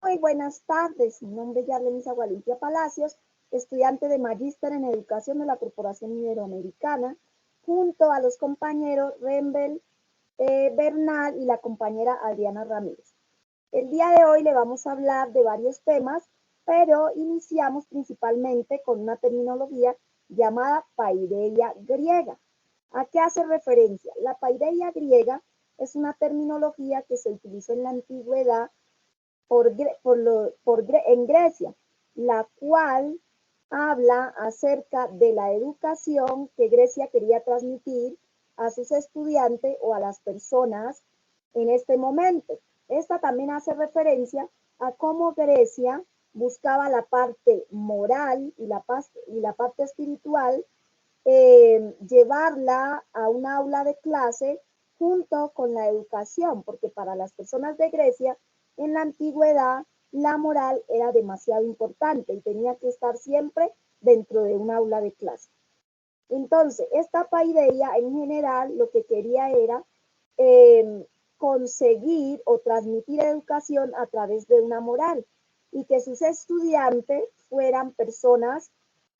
Muy buenas tardes, mi nombre es Yarlenis Agualimpia Palacios, estudiante de Magíster en Educación de la Corporación Iberoamericana, junto a los compañeros Rembel Bernal y la compañera Adriana Ramírez. El día de hoy le vamos a hablar de varios temas, pero iniciamos principalmente con una terminología llamada paideia griega. ¿A qué hace referencia? La paideia griega es una terminología que se utilizó en la antigüedad en Grecia, la cual habla acerca de la educación que Grecia quería transmitir a sus estudiantes o a las personas en este momento. Esta también hace referencia a cómo Grecia buscaba la parte moral y la parte espiritual, llevarla a un aula de clase junto con la educación, porque para las personas de Grecia en la antigüedad la moral era demasiado importante y tenía que estar siempre dentro de un aula de clase. Entonces, esta paideia en general lo que quería era conseguir o transmitir educación a través de una moral y que sus estudiantes fueran personas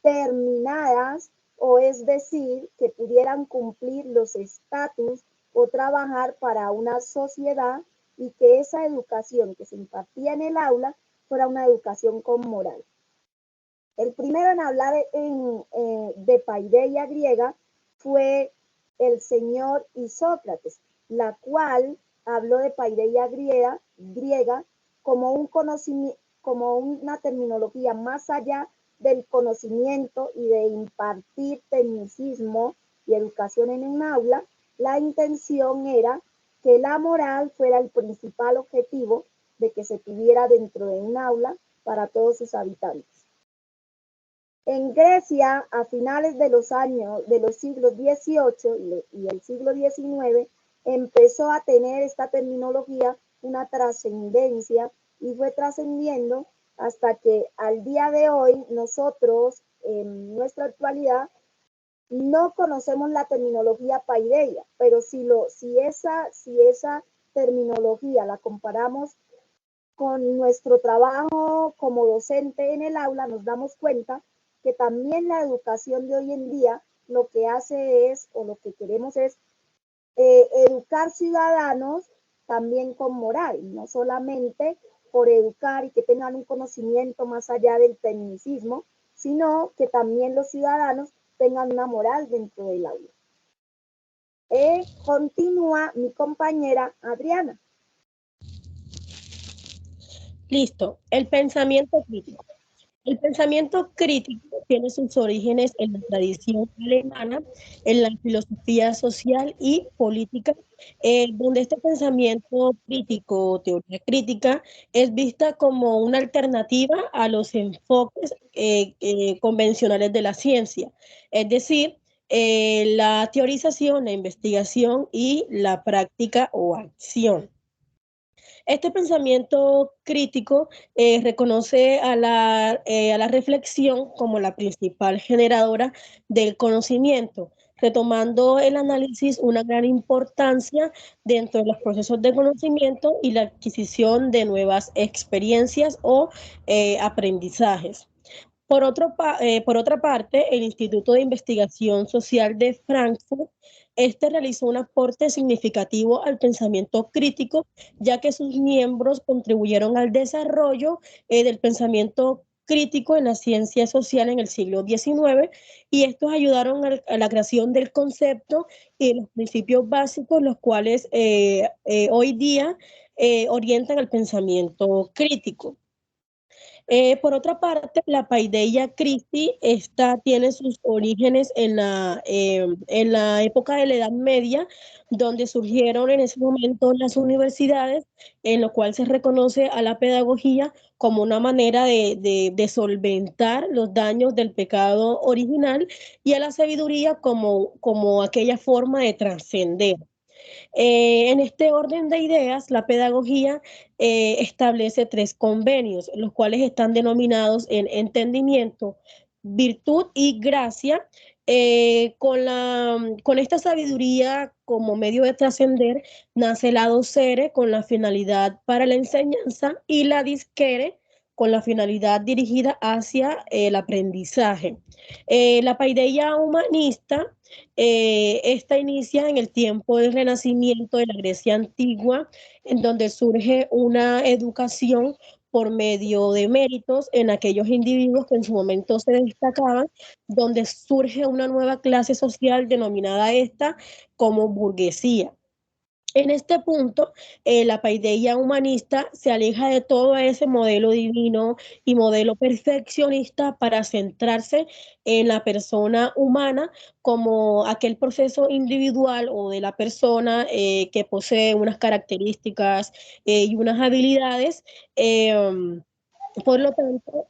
terminadas, o es decir, que pudieran cumplir los estatus o trabajar para una sociedad, y que esa educación que se impartía en el aula fuera una educación con moral. El primero en hablar de paideia griega fue el señor Isócrates, la cual habló de paideia griega como un conocimiento, como una terminología más allá del conocimiento y de impartir tecnicismo y educación en un aula. La intención era que la moral fuera el principal objetivo de que se tuviera dentro de un aula para todos sus habitantes. En Grecia, a finales de los siglos XVIII y el siglo XIX, empezó a tener esta terminología una trascendencia y fue trascendiendo hasta que al día de hoy nosotros, en nuestra actualidad, no conocemos la terminología paideia, pero si esa terminología la comparamos con nuestro trabajo como docente en el aula, nos damos cuenta que también la educación de hoy en día lo que hace es, o lo que queremos es, educar ciudadanos también con moral, no solamente por educar y que tengan un conocimiento más allá del tecnicismo, sino que también los ciudadanos tengan una moral dentro del aula. Continúa mi compañera Adriana. Listo. El pensamiento crítico. El pensamiento crítico tiene sus orígenes en la tradición alemana, en la filosofía social y política, donde este pensamiento crítico o teoría crítica es vista como una alternativa a los enfoques convencionales de la ciencia, es decir, la teorización, la investigación y la práctica o acción. Este pensamiento crítico reconoce a la reflexión como la principal generadora del conocimiento, retomando el análisis una gran importancia dentro de los procesos de conocimiento y la adquisición de nuevas experiencias o aprendizajes. Por otra parte, el Instituto de Investigación Social de Frankfurt, este realizó un aporte significativo al pensamiento crítico, ya que sus miembros contribuyeron al desarrollo del pensamiento crítico en la ciencia social en el siglo XIX, y estos ayudaron a la creación del concepto y de los principios básicos, los cuales hoy día orientan el pensamiento crítico. Por otra parte, la paideia Christi, esta tiene sus orígenes en la época de la Edad Media, donde surgieron en ese momento las universidades, en lo cual se reconoce a la pedagogía como una manera de solventar los daños del pecado original, y a la sabiduría como aquella forma de trascender. En este orden de ideas, la pedagogía establece 3 convenios, los cuales están denominados en entendimiento, virtud y gracia, Con esta sabiduría como medio de trascender, nace la docere con la finalidad para la enseñanza y la disquere con la finalidad dirigida hacia el aprendizaje. La paideia humanista, esta inicia en el tiempo del Renacimiento de la Grecia antigua, en donde surge una educación por medio de méritos en aquellos individuos que en su momento se destacaban, donde surge una nueva clase social denominada esta como burguesía. En este punto, la paideia humanista se aleja de todo ese modelo divino y modelo perfeccionista para centrarse en la persona humana como aquel proceso individual o de la persona que posee unas características y unas habilidades. Por lo tanto,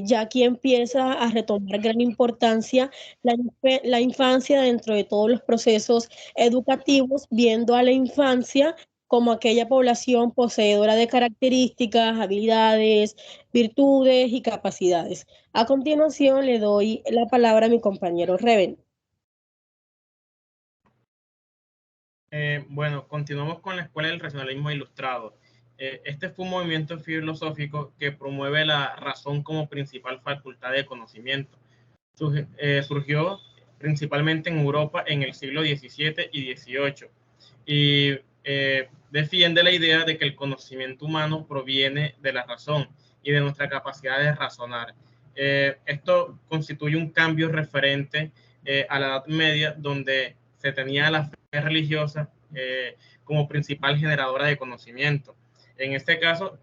ya aquí empieza a retomar gran importancia la infancia dentro de todos los procesos educativos, viendo a la infancia como aquella población poseedora de características, habilidades, virtudes y capacidades. A continuación, le doy la palabra a mi compañero Reven. Bueno, continuamos con la Escuela del Racionalismo Ilustrado. Este fue un movimiento filosófico que promueve la razón como principal facultad de conocimiento. Surgió principalmente en Europa en el siglo XVII y XVIII y defiende la idea de que el conocimiento humano proviene de la razón y de nuestra capacidad de razonar. Esto constituye un cambio referente a la Edad Media, donde se tenía la fe religiosa como principal generadora de conocimiento. En este caso,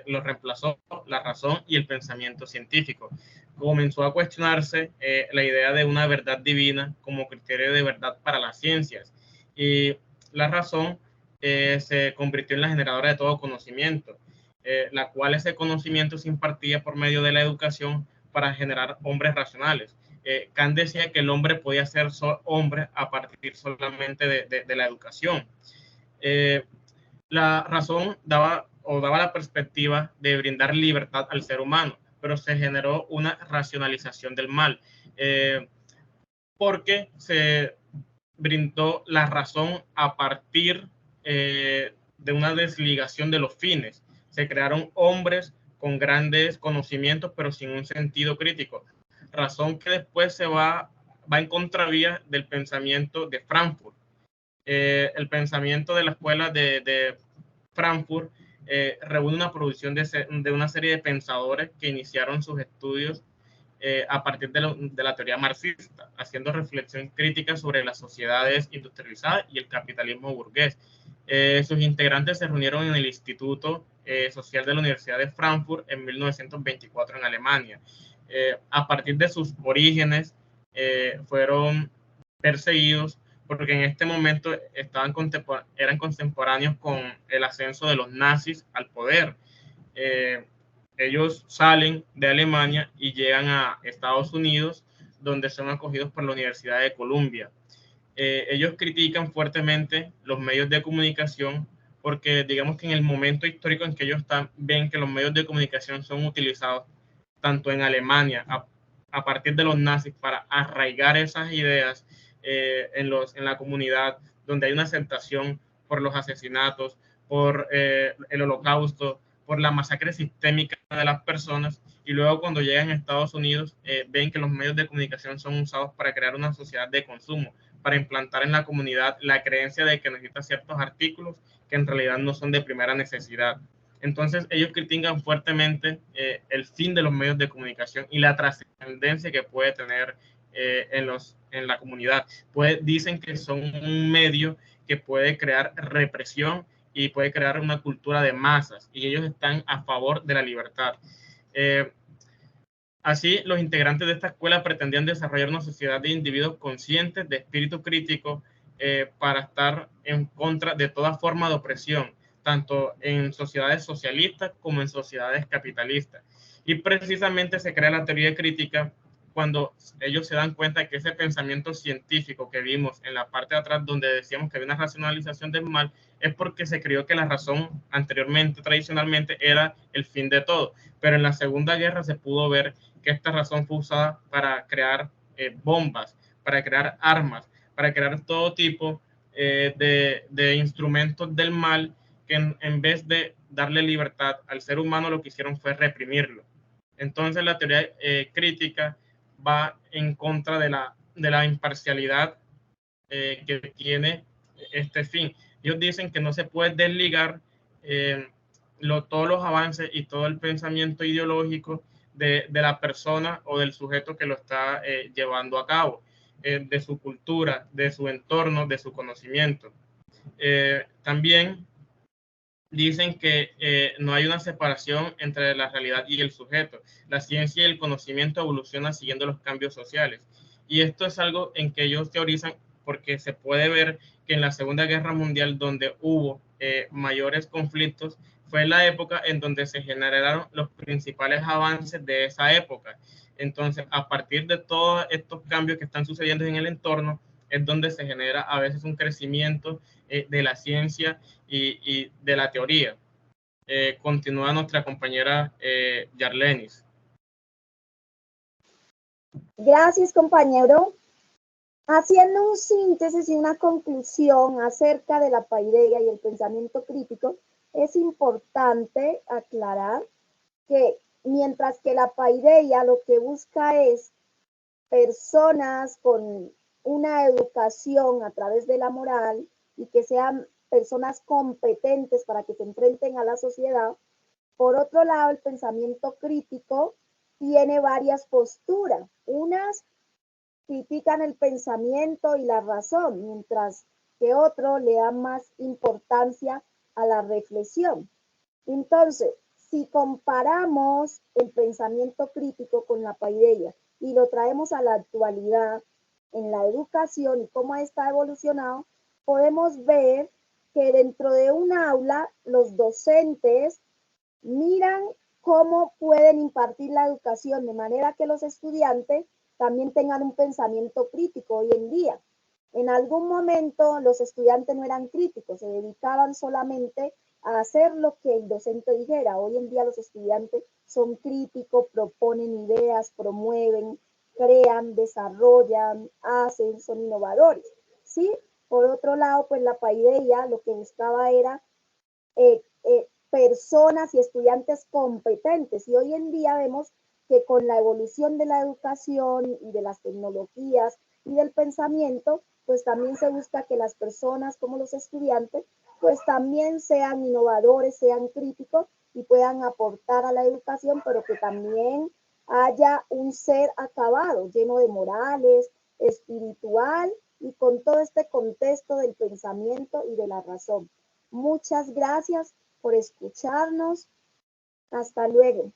lo reemplazó la razón y el pensamiento científico. Comenzó a cuestionarse la idea de una verdad divina como criterio de verdad para las ciencias. Y la razón se convirtió en la generadora de todo conocimiento, la cual ese conocimiento se impartía por medio de la educación para generar hombres racionales. Kant decía que el hombre podía ser hombre a partir solamente de la educación. La razón daba la perspectiva de brindar libertad al ser humano, pero se generó una racionalización del mal, porque se brindó la razón a partir de una desligación de los fines. Se crearon hombres con grandes conocimientos, pero sin un sentido crítico. Razón que después se va en contravía del pensamiento de Frankfurt. El pensamiento de la escuela de Frankfurt reúne una producción de una serie de pensadores que iniciaron sus estudios a partir de la teoría marxista, haciendo reflexión crítica sobre las sociedades industrializadas y el capitalismo burgués. Sus integrantes se reunieron en el Instituto Social de la Universidad de Frankfurt en 1924 en Alemania. A partir de sus orígenes, fueron perseguidos porque en este momento eran contemporáneos con el ascenso de los nazis al poder. Ellos salen de Alemania y llegan a Estados Unidos, donde son acogidos por la Universidad de Columbia. Ellos critican fuertemente los medios de comunicación porque digamos que en el momento histórico en que ellos están, ven que los medios de comunicación son utilizados tanto en Alemania a partir de los nazis para arraigar esas ideas en la comunidad, donde hay una aceptación por los asesinatos, por el holocausto, por la masacre sistémica de las personas, y luego cuando llegan a Estados Unidos ven que los medios de comunicación son usados para crear una sociedad de consumo, para implantar en la comunidad la creencia de que necesita ciertos artículos que en realidad no son de primera necesidad. Entonces ellos critican fuertemente el fin de los medios de comunicación y la trascendencia que puede tener en la comunidad. Dicen que son un medio que puede crear represión y puede crear una cultura de masas, y ellos están a favor de la libertad. Así, los integrantes de esta escuela pretendían desarrollar una sociedad de individuos conscientes, de espíritu crítico, para estar en contra de toda forma de opresión, tanto en sociedades socialistas como en sociedades capitalistas. Y precisamente se crea la teoría crítica cuando ellos se dan cuenta de que ese pensamiento científico que vimos en la parte de atrás, donde decíamos que había una racionalización del mal, es porque se creyó que la razón anteriormente, tradicionalmente, era el fin de todo. Pero en la Segunda Guerra se pudo ver que esta razón fue usada para crear bombas, para crear armas, para crear todo tipo de instrumentos del mal que en vez de darle libertad al ser humano lo que hicieron fue reprimirlo. Entonces la teoría crítica va en contra de la imparcialidad que tiene este fin. Ellos dicen que no se puede desligar todos los avances y todo el pensamiento ideológico de la persona o del sujeto que lo está llevando a cabo, de su cultura, de su entorno, de su conocimiento. También dicen que no hay una separación entre la realidad y el sujeto. La ciencia y el conocimiento evolucionan siguiendo los cambios sociales. Y esto es algo en que ellos teorizan porque se puede ver que en la Segunda Guerra Mundial, donde hubo mayores conflictos, fue la época en donde se generaron los principales avances de esa época. Entonces, a partir de todos estos cambios que están sucediendo en el entorno, es donde se genera a veces un crecimiento de la ciencia y de la teoría. Continúa nuestra compañera Yarlenis. Gracias, compañero. Haciendo un síntesis y una conclusión acerca de la paideia y el pensamiento crítico, es importante aclarar que mientras que la paideia lo que busca es personas con una educación a través de la moral y que sean personas competentes para que se enfrenten a la sociedad, por otro lado, el pensamiento crítico tiene varias posturas. Unas critican el pensamiento y la razón, mientras que otros le dan más importancia a la reflexión. Entonces, si comparamos el pensamiento crítico con la paideia y lo traemos a la actualidad en la educación y cómo está evolucionado, podemos ver que dentro de un aula los docentes miran cómo pueden impartir la educación de manera que los estudiantes también tengan un pensamiento crítico hoy en día. En algún momento los estudiantes no eran críticos, se dedicaban solamente a hacer lo que el docente dijera. Hoy en día los estudiantes son críticos, proponen ideas, promueven, crean, desarrollan, hacen, son innovadores, ¿sí? Por otro lado, pues la paideia lo que buscaba era personas y estudiantes competentes. Y hoy en día vemos que con la evolución de la educación y de las tecnologías y del pensamiento, pues también se busca que las personas como los estudiantes, pues también sean innovadores, sean críticos y puedan aportar a la educación, pero que también haya un ser acabado, lleno de morales, espiritual y con todo este contexto del pensamiento y de la razón. Muchas gracias por escucharnos. Hasta luego.